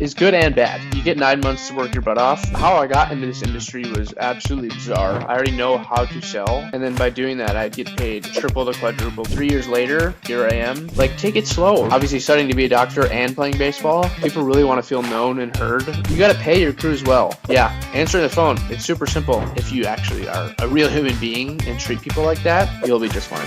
is good and bad. You get 9 months to work your butt off. How I got into this industry was absolutely bizarre. I already know how to sell, and then by doing that, I'd get paid triple to quadruple. 3 years later, here I am. Like, take it slow. Obviously, studying to be a doctor and playing baseball, people really want to feel known and heard. You got to pay your crews well. Yeah, answering the phone, it's super simple. If you actually are a real human being and treat people like that, you'll be just fine.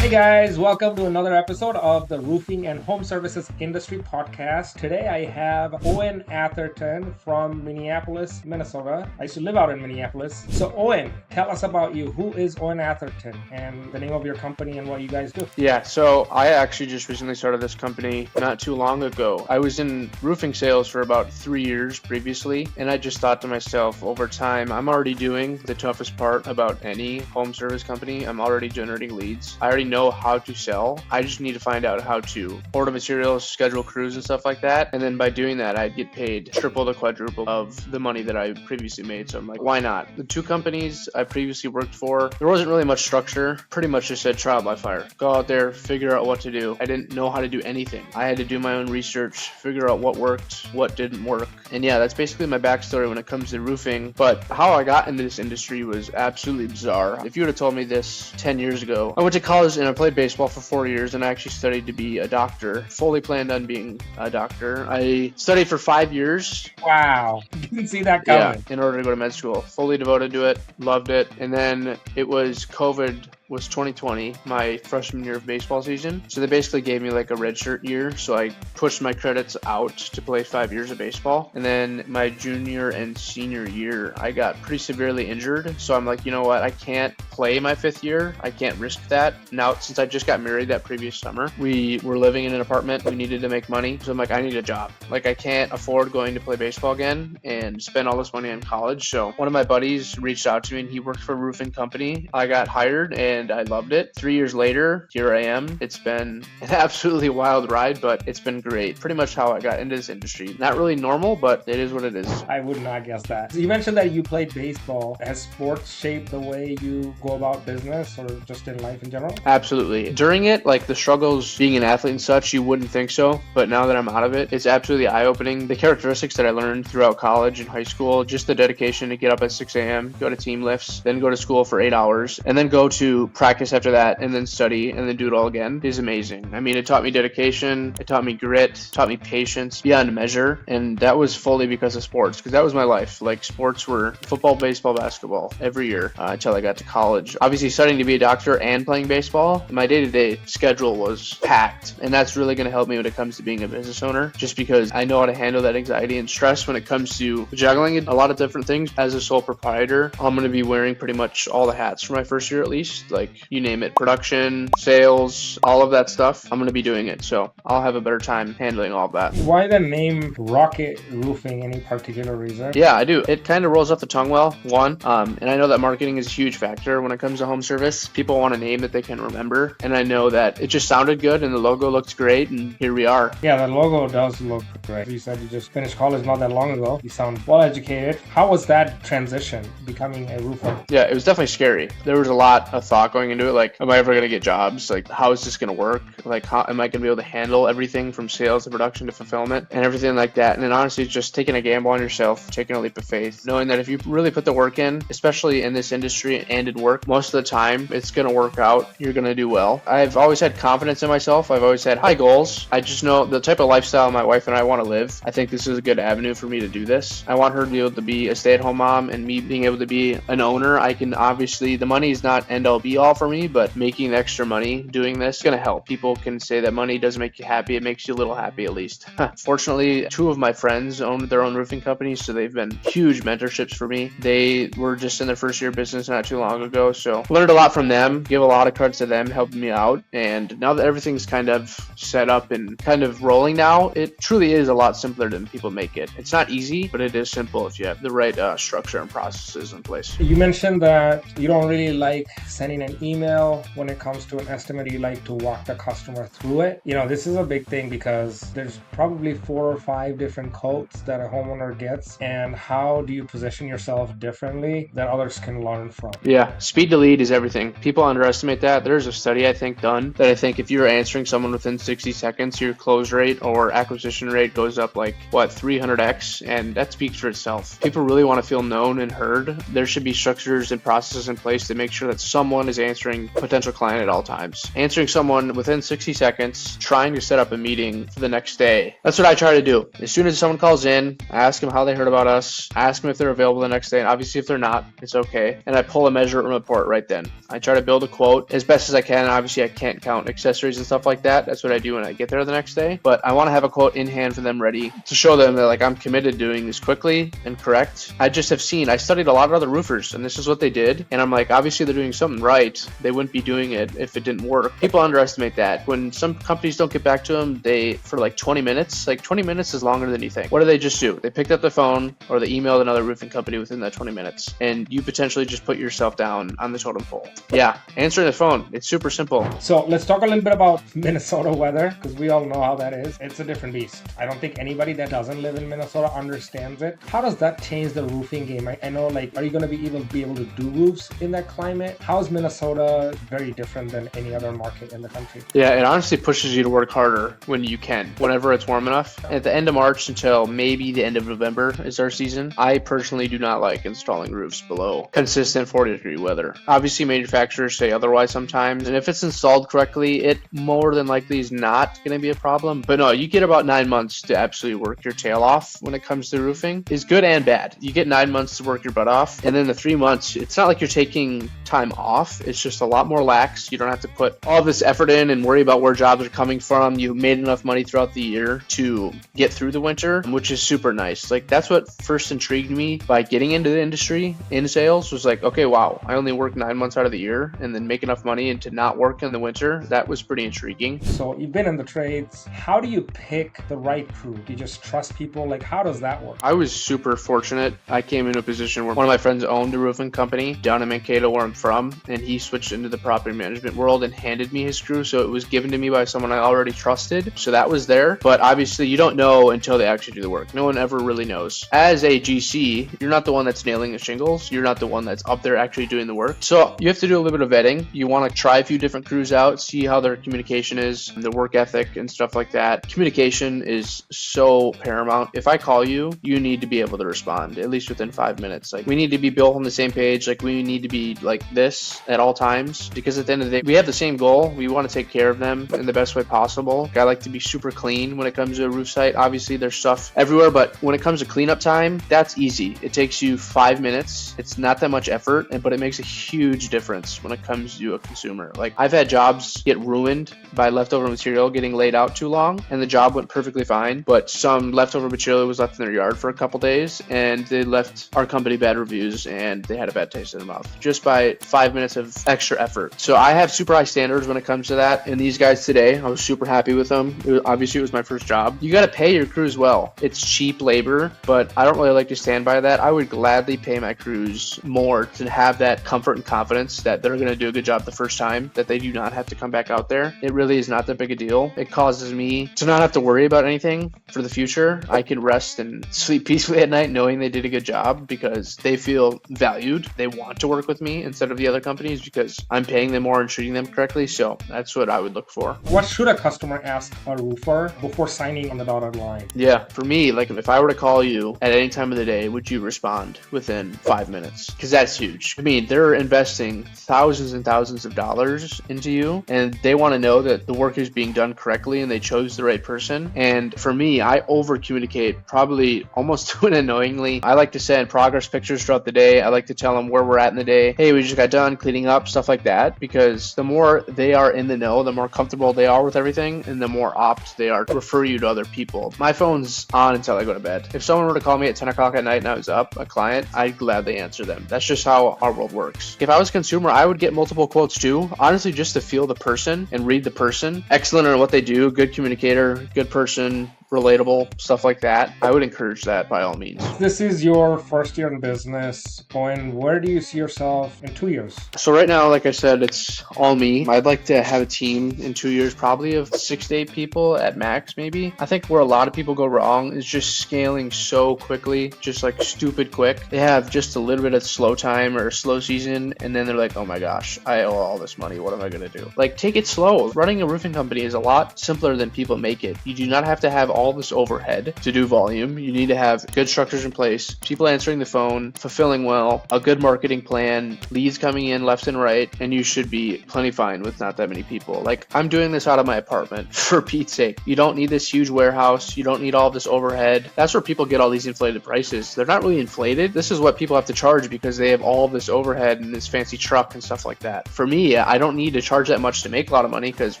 Hey guys, welcome to another episode of the Roofing and Home Services Industry Podcast. Today I have Owen Atherton from Minneapolis, Minnesota. I used to live out in Minneapolis. So Owen, tell us about you. Who is Owen Atherton and the name of your company and what you guys do? Yeah, so I actually just recently started this company not too long ago. I was in roofing sales for about 3 years previously, and I just thought to myself, over time, I'm already doing the toughest part about any home service company. I'm already generating leads. I already know how to sell. I just need to find out how to order materials, schedule crews and stuff like that. And then by doing that, I'd get paid triple to quadruple of the money that I previously made. So I'm like, why not? The two companies I previously worked for, there wasn't really much structure. Pretty much just said trial by fire. Go out there, figure out what to do. I didn't know how to do anything. I had to do my own research, figure out what worked, what didn't work. And yeah, that's basically my backstory when it comes to roofing. But how I got into this industry was absolutely bizarre. If you would have told me this 10 years ago, I went to college and I played baseball for 4 years, and I actually studied to be a doctor. Fully planned on being a doctor. I studied for 5 years. Wow, didn't see that coming. Yeah, in order to go to med school. Fully devoted to it, loved it. And then it was COVID. Was 2020, my freshman year of baseball season. So they basically gave me like a redshirt year. So I pushed my credits out to play 5 years of baseball. And then my junior and senior year, I got pretty severely injured. So I'm like, you know what? I can't play my 5th year. I can't risk that. Now, since I just got married that previous summer, we were living in an apartment. We needed to make money. So I'm like, I need a job. Like, I can't afford going to play baseball again and spend all this money on college. So one of my buddies reached out to me and he worked for a roofing company. I got hired and I loved it. 3 years later, here I am. It's been an absolutely wild ride, but it's been great. Pretty much how I got into this industry. Not really normal, but it is what it is. I would not guess that. So you mentioned that you played baseball. Has sports shaped the way you go about business or just in life in general? Absolutely. During it, like the struggles being an athlete and such, you wouldn't think so. But now that I'm out of it, it's absolutely eye-opening. The characteristics that I learned throughout college and high school, just the dedication to get up at 6 a.m., go to team lifts, then go to school for 8 hours, and then go to practice after that, and then study, and then do it all again is amazing. I mean, it taught me dedication, it taught me grit, taught me patience beyond measure, and that was fully because of sports, because that was my life. Like, sports were football, baseball, basketball every year until I got to college. Obviously, studying to be a doctor and playing baseball, my day-to-day schedule was packed, and that's really going to help me when it comes to being a business owner, just because I know how to handle that anxiety and stress when it comes to juggling a lot of different things. As a sole proprietor, I'm going to be wearing pretty much all the hats for my first year at least. Like, you name it, production, sales, all of that stuff, I'm going to be doing it. So I'll have a better time handling all of that. Why the name Rocket Roofing? Any particular reason? Yeah, I do. It kind of rolls off the tongue well, one. And I know that marketing is a huge factor when it comes to home service. People want a name that they can remember. And I know that it just sounded good and the logo looked great. And here we are. Yeah, the logo does look great. You said you just finished college not that long ago. You sound well educated. How was that transition, becoming a roofer? Yeah, it was definitely scary. There was a lot of thought going into it. Like, am I ever going to get jobs? Like, how is this going to work? Like, how am I going to be able to handle everything from sales to production to fulfillment and everything like that? And then honestly, it's just taking a gamble on yourself, taking a leap of faith, knowing that if you really put the work in, especially in this industry and in work, most of the time it's going to work out. You're going to do well. I've always had confidence in myself. I've always had high goals. I just know the type of lifestyle my wife and I want to live. I think this is a good avenue for me to do this. I want her to be able to be a stay-at-home mom, and me being able to be an owner. I can obviously, the money is not end all be all for me, but making extra money doing this is going to help. People can say that money doesn't make you happy. It makes you a little happy at least. Fortunately, 2 of my friends own their own roofing companies, so they've been huge mentorships for me. They were just in their first year of business not too long ago, so learned a lot from them, give a lot of credit to them helping me out. And now that everything's kind of set up and kind of rolling now, it truly is a lot simpler than people make it. It's not easy, but it is simple if you have the right structure and processes in place. You mentioned that you don't really like sending an email when it comes to an estimate. You like to walk the customer through it. This is a big thing because there's probably 4 or 5 different quotes that a homeowner gets. And how do you position yourself differently that others can learn from? Yeah, speed to lead is everything. People underestimate that. There's a study I think done that I think if you're answering someone within 60 seconds, your close rate or acquisition rate goes up like 300x, and that speaks for itself. People really want to feel known and heard. There should be structures and processes in place to make sure that someone is answering potential client at all times. Answering someone within 60 seconds, trying to set up a meeting for the next day. That's what I try to do. As soon as someone calls in, I ask them how they heard about us, I ask them if they're available the next day, and obviously if they're not, it's okay. And I pull a measure report right then. I try to build a quote as best as I can. Obviously I can't count accessories and stuff like that. That's what I do when I get there the next day. But I want to have a quote in hand for them ready to show them that I'm committed to doing this quickly and correct. I just have seen, I studied a lot of other roofers and this is what they did. And I'm obviously they're doing something right. They wouldn't be doing it if it didn't work. People underestimate that. When some companies don't get back to them, for 20 minutes, 20 minutes is longer than you think. What do they just do? They picked up the phone or they emailed another roofing company within that 20 minutes. And you potentially just put yourself down on the totem pole. Yeah, answering the phone. It's super simple. So let's talk a little bit about Minnesota weather, because we all know how that is. It's a different beast. I don't think anybody that doesn't live in Minnesota understands it. How does that change the roofing game? I know, are you going to be able to do roofs in that climate? How is Minnesota very different than any other market in the country? Yeah, it honestly pushes you to work harder when you can, whenever it's warm enough. At the end of March until maybe the end of November is our season. I personally do not like installing roofs below consistent 40-degree weather. Obviously, manufacturers say otherwise sometimes, and if it's installed correctly, it more than likely is not going to be a problem. But no, you get about 9 months to absolutely work your tail off when it comes to roofing. It's good and bad. You get 9 months to work your butt off, and then the 3 months, it's not like you're taking time off. It's just a lot more lax. You don't have to put all this effort in and worry about where jobs are coming from. You made enough money throughout the year to get through the winter, which is super nice. That's what first intrigued me by getting into the industry in sales was okay, wow, I only work 9 months out of the year and then make enough money and to not work in the winter. That was pretty intriguing. So you've been in the trades. How do you pick the right crew? Do you just trust people? How does that work? I was super fortunate. I came into a position where one of my friends owned a roofing company down in Mankato, where I'm from, and he switched into the property management world and handed me his crew. So it was given to me by someone I already trusted. So that was there. But obviously you don't know until they actually do the work. No one ever really knows. As a GC, you're not the one that's nailing the shingles. You're not the one that's up there actually doing the work. So you have to do a little bit of vetting. You want to try a few different crews out, see how their communication is, their work ethic and stuff like that. Communication is so paramount. If I call you, you need to be able to respond at least within 5 minutes. We need to be built on the same page. We need to be like this at all times, because at the end of the day, we have the same goal. We want to take care of them in the best way possible. I like to be super clean when it comes to a roof site. Obviously there's stuff everywhere, but when it comes to cleanup time, that's easy. It takes you 5 minutes. It's not that much effort, but it makes a huge difference when it comes to a consumer. I've had jobs get ruined by leftover material getting laid out too long, and the job went perfectly fine, but some leftover material was left in their yard for a couple days, and they left our company bad reviews, and they had a bad taste in their mouth just by 5 minutes of extra effort. So I have super high standards when it comes to that, and these guys today, I was super happy with them. Obviously it was my first job. You got to pay your crews well. It's cheap labor, but I don't really like to stand by that. I would gladly pay my crews more to have that comfort and confidence that they're going to do a good job the first time, that they do not have to come back out there. It really is not that big a deal. It causes me to not have to worry about anything for the future. I can rest and sleep peacefully at night knowing they did a good job because they feel valued. They want to work with me instead of the other companies because I'm paying them more and treating them correctly. So that's what I would look for. What should a customer ask a roofer before signing on the dotted line? Yeah, for me, if I were to call you at any time of the day, would you respond within 5 minutes? Because that's huge. I mean, they're investing thousands and thousands of dollars into you, and they want to know that the work is being done correctly and they chose the right person. And for me, I over communicate, probably almost to an annoyingly. I like to send progress pictures throughout the day. I like to tell them where we're at in the day. Hey, we just got done cleaning up, stuff like that, because the more they are in the know, the more comfortable they are with everything, and the more apt they are to refer you to other people. My phone's on until I go to bed. If someone were to call me at 10 o'clock at night and I was up, a client, I'd gladly answer them. That's just how our world works. If I was a consumer, I would get multiple quotes too, honestly, just to feel the person and read the person. Excellent at what they do, good communicator, good person, relatable, stuff like that, I would encourage that by all means. This is your first year in business. Owen, where do you see yourself in 2 years? So right now, like I said, it's all me. I'd like to have a team in 2 years, probably of 6 to 8 people at max, maybe. I think where a lot of people go wrong is just scaling so quickly, just like stupid quick. They have just a little bit of slow time or a slow season, and then they're like, oh my gosh, I owe all this money. What am I going to do? Like, take it slow. Running a roofing company is a lot simpler than people make it. You do not have to have all this overhead to do volume. You need to have good structures in place, people answering the phone, fulfilling well, a good marketing plan, leads coming in left and right, and you should be plenty fine with not that many people. Like, I'm doing this out of my apartment, for Pete's sake. You don't need this huge warehouse. You don't need all this overhead. That's where people get all these inflated prices. They're not really inflated. This is what people have to charge because they have all this overhead and this fancy truck and stuff like that. For me, I don't need to charge that much to make a lot of money because,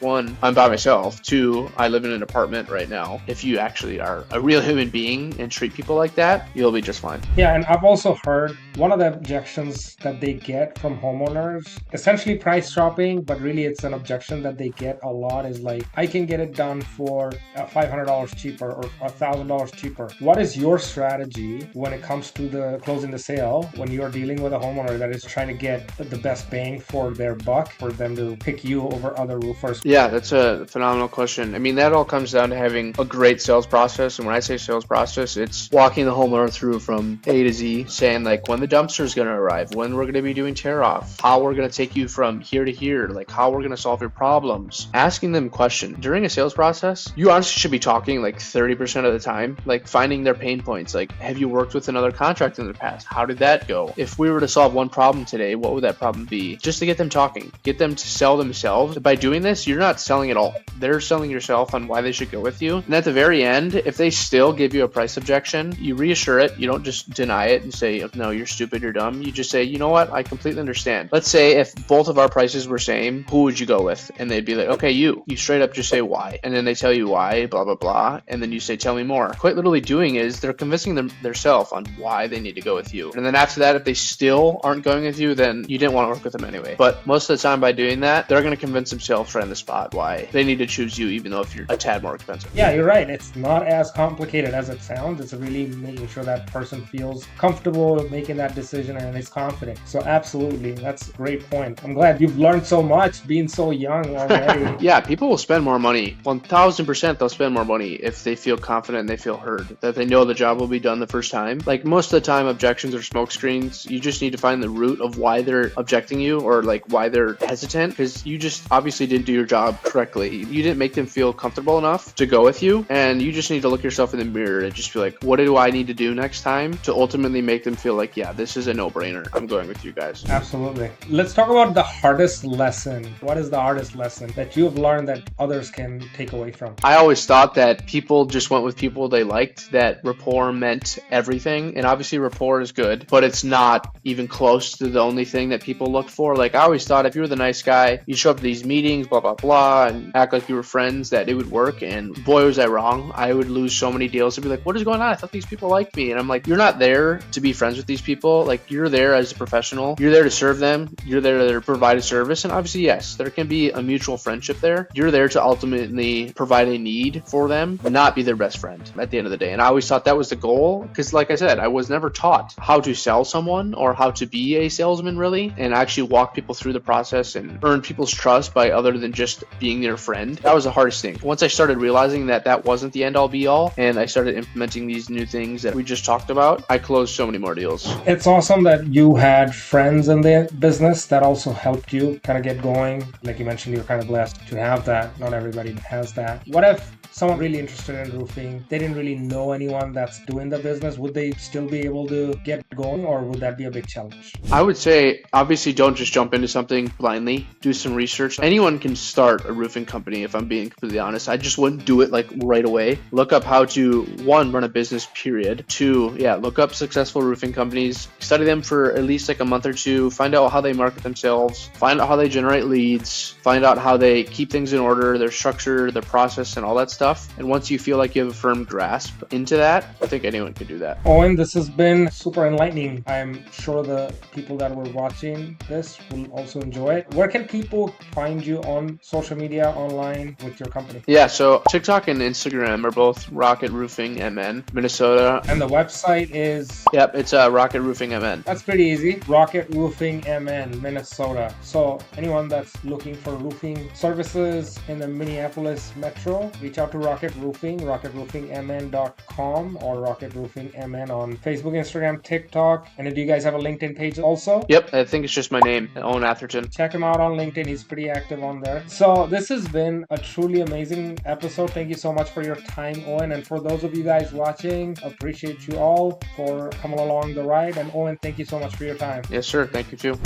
one, I'm by myself. Two, I live in an apartment right now. If you actually are a real human being and treat people like that, you'll be just fine. Yeah, and I've also heard one of the objections that they get from homeowners, essentially price shopping, but really it's an objection that they get a lot is like, I can get it done for $500 cheaper or $1,000 cheaper. What is your strategy when it comes to the closing the sale when you're dealing with a homeowner that is trying to get the best bang for their buck for them to pick you over other roofers? Yeah, that's a phenomenal question. I mean, that all comes down to having a great sales process. And when I say sales process, it's walking the homeowner through from A to Z, saying like when the dumpster is going to arrive, when we're going to be doing tear off, how we're going to take you from here to here, like how we're going to solve your problems, asking them questions. During a sales process, you honestly should be talking like 30% of the time, like finding their pain points. Like, have you worked with another contractor in the past? How did that go? If we were to solve one problem today, what would that problem be? Just to get them talking, get them to sell themselves. By doing this, you're not selling at all. They're selling yourself on why they should go with you. And at the very end, if they still give you a price objection, you reassure it. You don't just deny it and say, no, you're stupid, you're dumb. You just say, you know what? I completely understand. Let's say if both of our prices were same, who would you go with? And they'd be like, okay, you straight up just say why. And then they tell you why, blah, blah, blah. And then you say, tell me more. Quite literally doing is they're convincing themselves on why they need to go with you. And then after that, if they still aren't going with you, then you didn't want to work with them anyway. But most of the time by doing that, they're going to convince themselves right on the spot why they need to choose you, even though if you're a tad more expensive. Yeah, you're right. It's not as complicated as it sounds. It's really making sure that person feels comfortable making that decision and is confident. So absolutely, that's a great point. I'm glad you've learned so much being so young already. Yeah, people will spend more money. 1000% they'll spend more money if they feel confident and they feel heard, that they know the job will be done the first time. Like most of the time, objections are smoke screens. You just need to find the root of why they're objecting you or like why they're hesitant, because you just obviously didn't do your job correctly. You didn't make them feel comfortable enough to go with you, and you just need to look yourself in the mirror and just be like, what do I need to do next time to ultimately make them feel like, yeah, this is a no-brainer. I'm going with you guys. Absolutely. Let's talk about the hardest lesson. What is the hardest lesson that you have learned that others can take away from? I always thought that people just went with people they liked, that rapport meant everything. And obviously rapport is good, but it's not even close to the only thing that people look for. Like I always thought if you were the nice guy, you show up to these meetings, blah, blah, blah, and act like you were friends, that it would work. And boy, was I wrong. I would lose so many deals to be like, what is going on? I thought these people liked me. And I'm like, you're not there to be friends with these people. Like you're there as a professional. You're there to serve them. You're there to provide a service. And obviously, yes, there can be a mutual friendship there. You're there to ultimately provide a need for them, not be their best friend at the end of the day. And I always thought that was the goal because like I said, I was never taught how to sell someone or how to be a salesman really, and actually walk people through the process and earn people's trust by other than just being their friend. That was the hardest thing. Once I started realizing that that wasn't the end all be all, and I started implementing these new things that we just talked about, I closed so many more deals. It's awesome that you had friends in the business that also helped you kind of get going. Like you mentioned, you're kind of blessed to have that. Not everybody has that. What if someone really interested in roofing, they didn't really know anyone that's doing the business? Would they still be able to get going, or would that be a big challenge? I would say, obviously, don't just jump into something blindly. Do some research. Anyone can start a roofing company, if I'm being completely honest. I just wouldn't do it like right away. Look up how to, one, run a business, period. Two, look up successful roofing companies. Study them for at least like a month or two. Find out how they market themselves. Find out how they generate leads. Find out how they keep things in order, their structure, their process, and all that stuff. stuff. And once you feel like you have a firm grasp into that, I think anyone could do that. Owen, this has been super enlightening. I'm sure the people that were watching this will also enjoy it. Where can people find you on social media, online with your company? Yeah, so TikTok and Instagram are both Rocket Roofing MN, Minnesota. And the website is? Yep, it's Rocket Roofing MN. That's pretty easy. Rocket Roofing MN, Minnesota. So anyone that's looking for roofing services in the Minneapolis metro, reach out to Rocket Roofing, rocketroofingmn.com or Rocket Roofing MN on Facebook, Instagram, TikTok. And do you guys have a LinkedIn page also? Yep, I think it's just my name, Owen Atherton. Check him out on LinkedIn. He's pretty active on there. So this has been a truly amazing episode. Thank you so much for your time, Owen. And for those of you guys watching, appreciate you all for coming along the ride. And Owen, thank you so much for your time. Yes, sir. Thank you too.